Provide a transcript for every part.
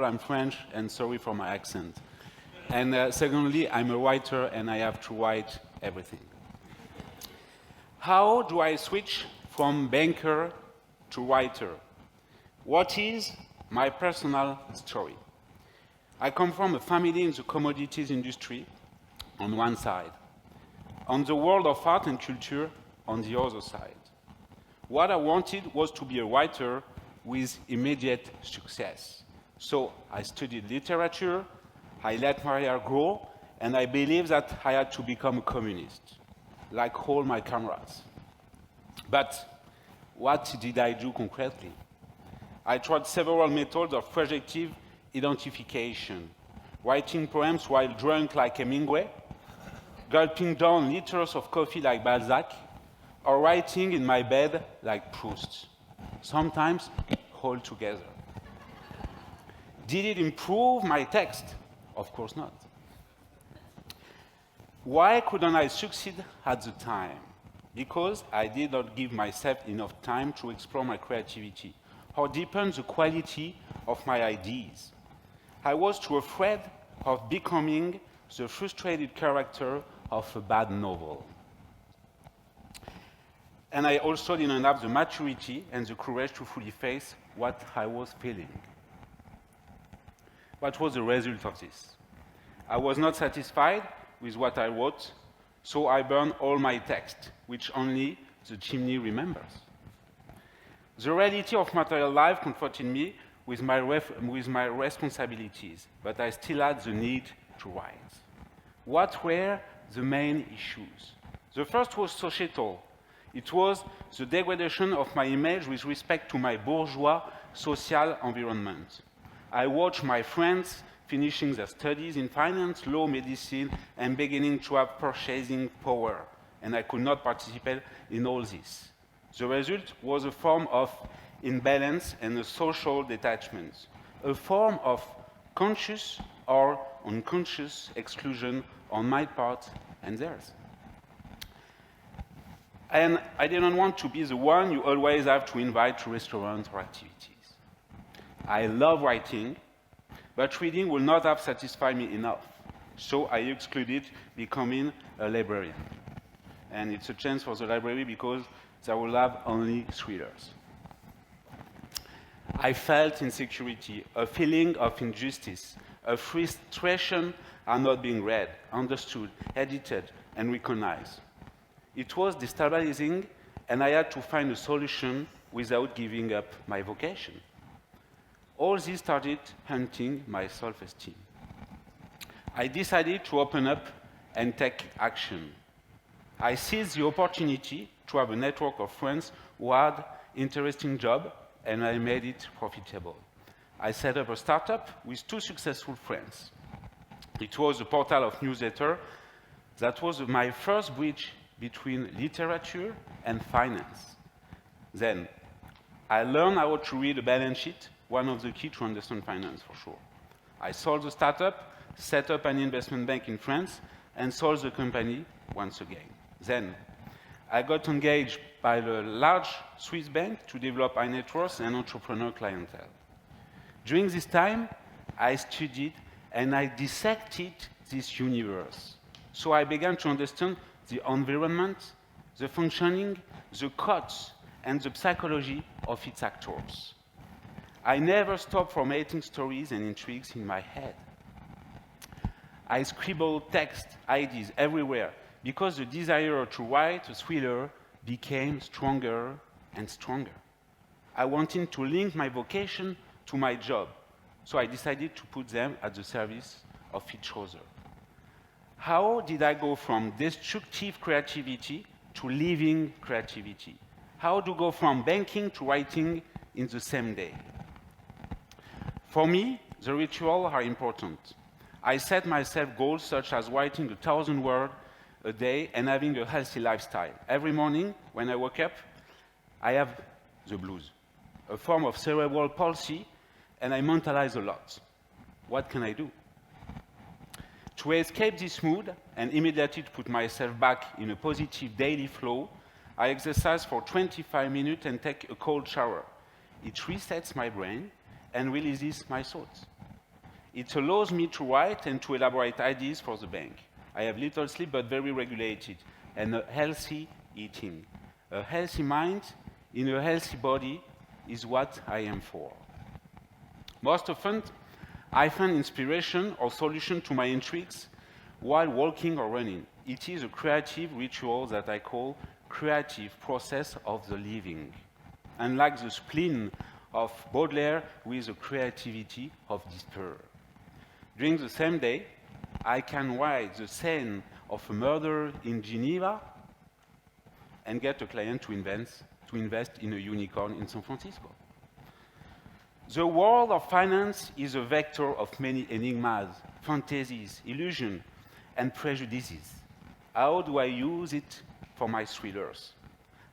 all, I'm French, and sorry for my accent. And secondly, I'm a writer, and I have to write everything. How do I switch from banker to writer? What is my personal story? I come from a family in the commodities industry on one side, on the world of art and culture on the other side. What I wanted was to be a writer with immediate success. So I studied literature, I let my hair grow, and I believed that I had to become a communist, like all my comrades. But what did I do concretely? I tried several methods of projective identification, writing poems while drunk like Hemingway, gulping down liters of coffee like Balzac, or writing in my bed like Proust, sometimes all together. Did it improve my text? Of course not. Why couldn't I succeed at the time? Because I did not give myself enough time to explore my creativity or deepen the quality of my ideas. I was too afraid of becoming the frustrated character of a bad novel. And I also didn't have the maturity and the courage to fully face what I was feeling. What was the result of this? I was not satisfied with what I wrote, so I burned all my text, which only the chimney remembers. The reality of material life confronted me with my responsibilities, but I still had the need to write. What were the main issues? The first was societal. It was the degradation of my image with respect to my bourgeois social environment. I watched my friends finishing their studies in finance, law, medicine, and beginning to have purchasing power, and I could not participate in all this. The result was a form of imbalance and a social detachment, a form of conscious or unconscious exclusion on my part and theirs. And I didn't want to be the one you always have to invite to restaurants or activities. I love writing, but reading will not have satisfied me enough. So I excluded becoming a librarian. And it's a chance for the library because they will have only thrillers. I felt insecurity, a feeling of injustice, a frustration at not being read, understood, edited, and recognized. It was destabilizing, and I had to find a solution without giving up my vocation. All this started hunting my self-esteem. I decided to open up and take action. I seized the opportunity to have a network of friends who had interesting jobs, and I made it profitable. I set up a startup with 2 successful friends. It was a portal of newsletter that was my first bridge between literature and finance. Then, I learned how to read a balance sheet, one of the keys to understand finance for sure. I sold the startup, set up an investment bank in France, and sold the company once again. Then, I got engaged by a large Swiss bank to develop high net worth and entrepreneur clientele. During this time, I studied and I dissected this universe. So I began to understand the environment, the functioning, the codes, and the psychology of its actors. I never stopped from hating stories and intrigues in my head. I scribbled text, ideas everywhere, because the desire to write a thriller became stronger and stronger. I wanted to link my vocation to my job, so I decided to put them at the service of each other. How did I go from destructive creativity to living creativity? How to go from banking to writing in the same day? For me, the rituals are important. I set myself goals such as writing 1,000 words a day and having a healthy lifestyle. Every morning, when I wake up, I have the blues, a form of cerebral palsy, and I mentalize a lot. What can I do? To escape this mood and immediately to put myself back in a positive daily flow, I exercise for 25 minutes and take a cold shower. It resets my brain and releases my thoughts. It allows me to write and to elaborate ideas for the bank. I have little sleep, but very regulated, and a healthy eating. A healthy mind in a healthy body is what I am for. Most often, I find inspiration or solution to my intrigues while walking or running. It is a creative ritual that I call creative process of the living. Unlike the spleen of Baudelaire with the creativity of despair. During the same day, I can write the scene of a murder in Geneva and get a client to invest in a unicorn in San Francisco. The world of finance is a vector of many enigmas, fantasies, illusions, and prejudices. How do I use it for my thrillers?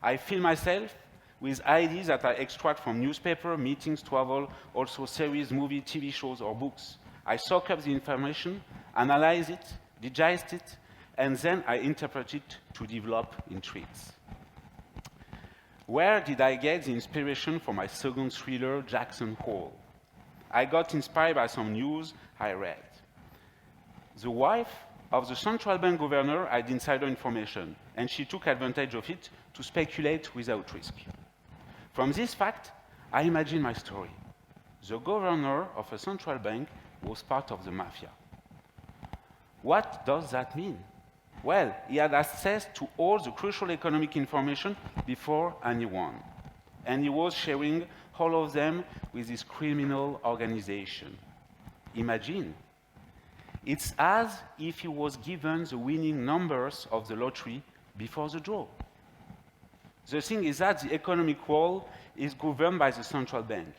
I fill myself with ideas that I extract from newspaper, meetings, travel, also series, movie, TV shows, or books. I soak up the information, analyze it, digest it, and then I interpret it to develop intrigues. Where did I get the inspiration for my second thriller, Jackson Hole? I got inspired by some news I read. The wife of the central bank governor had insider information, and she took advantage of it to speculate without risk. From this fact, I imagine my story. The governor of a central bank was part of the mafia. What does that mean? Well, he had access to all the crucial economic information before anyone. And he was sharing all of them with his criminal organization. Imagine. It's as if he was given the winning numbers of the lottery before the draw. The thing is that the economic world is governed by the central bank.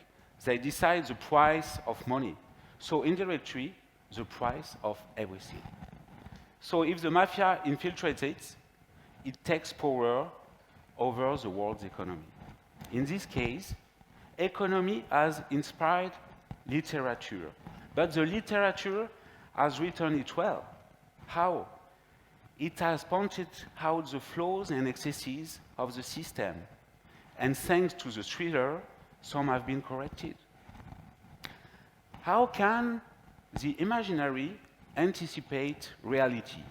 They decide the price of money. So indirectly, the price of everything. So if the mafia infiltrates it, it takes power over the world's economy. In this case, economy has inspired literature. But the literature has written it well. How? It has pointed out the flaws and excesses of the system. And thanks to the thriller, some have been corrected. How can the imaginary anticipate reality?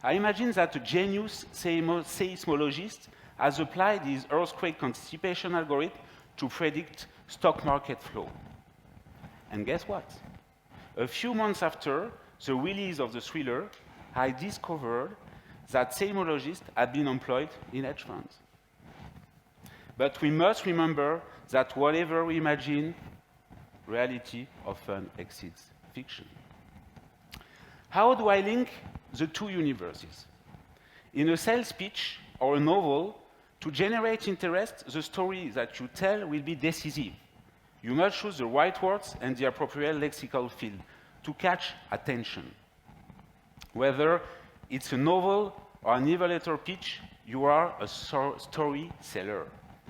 I imagine that a genius seismologist has applied his earthquake anticipation algorithm to predict stock market flow. And guess what? A few months after the release of the thriller, I discovered that seismologists had been employed in hedge funds. But we must remember that whatever we imagine, reality often exceeds fiction. How do I link the two universes? In a sales pitch or a novel, to generate interest, the story that you tell will be decisive. You must choose the right words and the appropriate lexical field to catch attention. Whether it's a novel or an elevator pitch, you are a storyteller.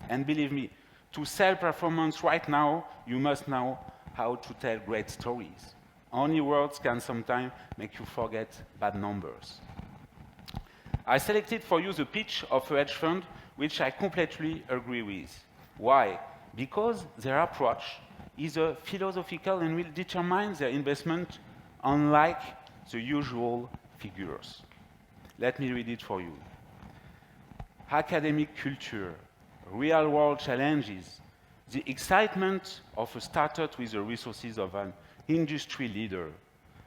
And believe me, to sell performance right now, you must know how to tell great stories. Only words can sometimes make you forget bad numbers. I selected for you the pitch of a hedge fund, which I completely agree with. Why? Because their approach is a philosophical and will determine their investment unlike the usual figures. Let me read it for you. Academic culture, real-world challenges, the excitement of a startup with the resources of an industry leader.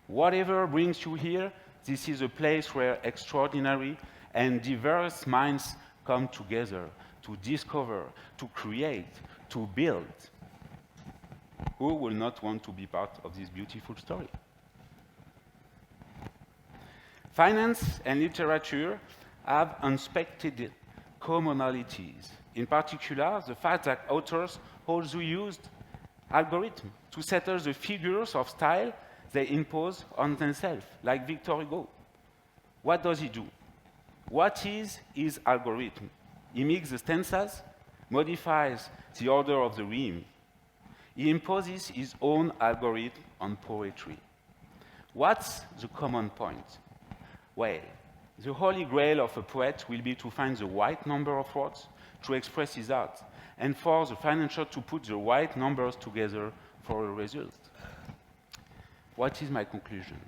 Whatever brings you here, this is a place where extraordinary and diverse minds come together to discover, to create, to build. Who will not want to be part of this beautiful story? Finance and literature have unexpected commonalities. In particular, the fact that authors also used algorithms to settle the figures of style they impose on themselves, like Victor Hugo. What does he do? What is his algorithm? He makes the stanzas, modifies the order of the rhyme. He imposes his own algorithm on poetry. What's the common point? Well, the holy grail of a poet will be to find the right number of words to express his art, and for the financier to put the right numbers together for a result. What is my conclusion?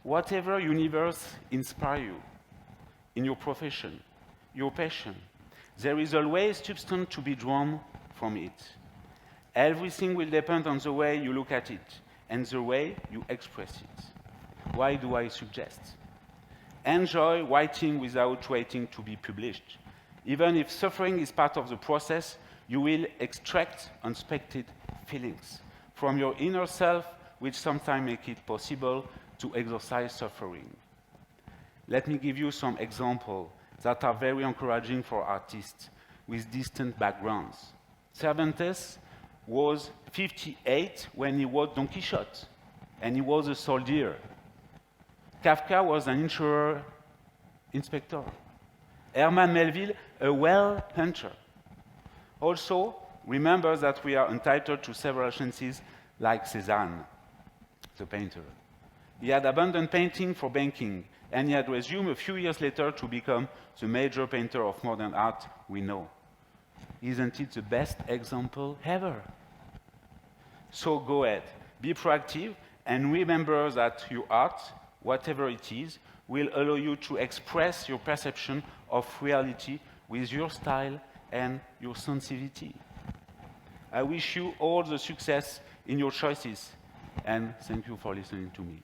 Whatever universe inspires you in your profession, your passion, there is always substance to be drawn from it. Everything will depend on the way you look at it and the way you express it. Why do I suggest? Enjoy writing without waiting to be published. Even if suffering is part of the process, you will extract unexpected feelings from your inner self, which sometimes make it possible to exorcise suffering. Let me give you some examples that are very encouraging for artists with distant backgrounds. Cervantes was 58 when he wrote Don Quixote, and he was a soldier. Kafka was an insurer inspector. Herman Melville, a whale hunter. Also, remember that we are entitled to several chances like Cézanne, the painter. He had abandoned painting for banking, and he had resumed a few years later to become the major painter of modern art we know. Isn't it the best example ever? So go ahead, be proactive, and remember that your art, whatever it is, will allow you to express your perception of reality with your style and your sensitivity. I wish you all the success in your choices, and thank you for listening to me.